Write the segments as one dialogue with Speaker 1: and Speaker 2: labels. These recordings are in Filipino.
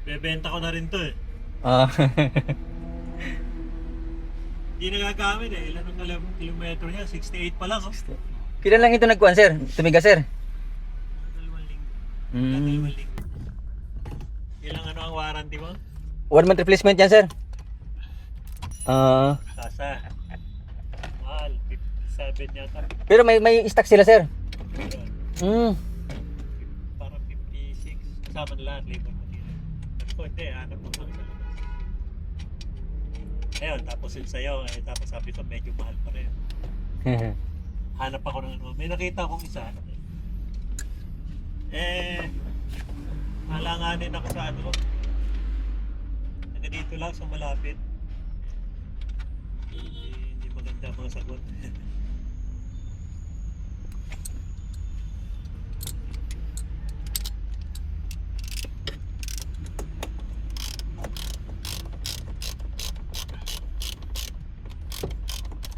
Speaker 1: Bebenta ko na rin to eh.
Speaker 2: Ah.
Speaker 1: Hindi nagagamit eh. Ilan ang kilometro niya? 68 pa lang oh.
Speaker 2: Kailan lang ito nagkuhan, sir? Tumigas, sir?
Speaker 1: Dalawang linggo.
Speaker 2: Mm.
Speaker 1: Dalawang linggo. Ilang ano ang warranty mo?
Speaker 2: 1 month replacement yan, sir. Ah.
Speaker 1: Kasa. Mahal. 57 yata.
Speaker 2: Pero may stock sila, sir.
Speaker 1: Yun.
Speaker 2: Hmm.
Speaker 1: Parang 56. Kasama na lahat. Labor material. Sabi ko, hindi. Hanap mo kami sa labas. Ayun, tapos yun sa'yo. Eh, tapos sabi ko, medyo mahal pa rin. Hanap ako ng ano. May nakita akong isa. Eh, halanganin ako sa ano. Taga dito lang sa malapit. Hindi maganda ang mga sagot.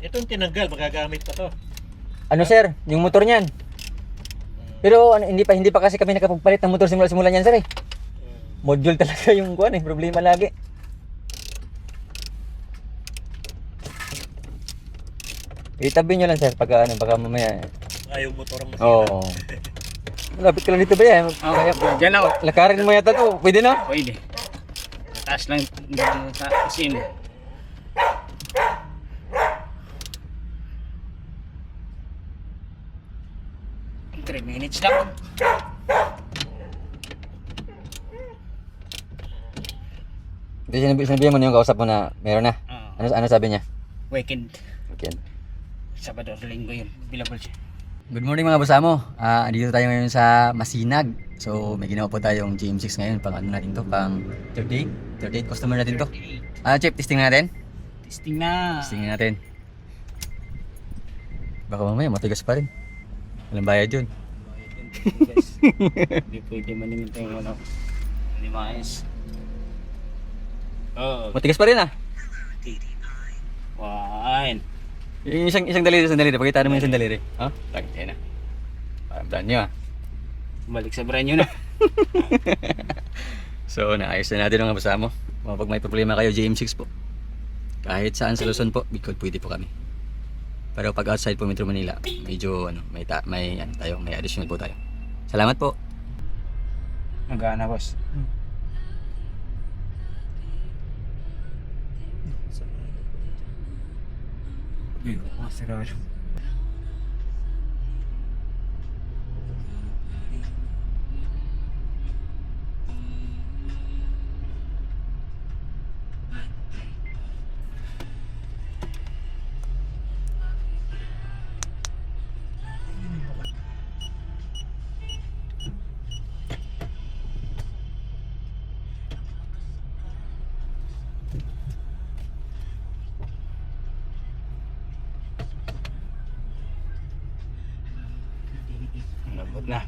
Speaker 1: Itong tinanggal, magagamit pa to.
Speaker 2: Ano, sir? Yung motor niyan. Pero ano, hindi pa kasi kami nakapagpalit ng motor simula niyan, sir eh. Module talaga yung kuan eh, problema lagi. Itabi nyo lang, sir, pagka ano, baka mamaya.
Speaker 1: Yung motor ang masira.
Speaker 2: Oo. Malapit ka lang dito ba yan?
Speaker 3: Kaya, dyan ako.
Speaker 2: Lakarin mo yata to, pwede na?
Speaker 3: Pwede. Taas lang sa kusin. 3 minutes lang.
Speaker 2: Sinabihan mo na yung kausap mo na meron na. Ano sabi niya?
Speaker 3: Weekend.
Speaker 2: Okay.
Speaker 3: Sabado o Linggo yun. Available siya.
Speaker 2: Good morning mga basamo. Dito tayo ngayon sa Masinag. So may ginawa po tayong GM6 ngayon. Pang ano natin to? Pang 38 customer natin to. Chip, testing natin?
Speaker 3: Testing na.
Speaker 2: Testing natin. Baka mamaya matigas pa rin. Walang bayad yun.
Speaker 3: Hindi pwede manimita yung ano. Hindi maayos. Oh.
Speaker 2: Matigas pa rin ah.
Speaker 3: Wine.
Speaker 2: Yung isang daliri. Pakita mo yung isang daliri. Ha? Yan na. Parang brand new ah.
Speaker 3: Balik sa brand new na.
Speaker 2: So naayos na natin mga basamo. Pag may problema kayo, GM6 po. Kahit saan sa Luzon po, Bicol pwede po kami. Pero pag outside po Metro Manila, medyo ano, may additional po tayo. Salamat po.
Speaker 3: Nagana boss. Sarado. Lambot na.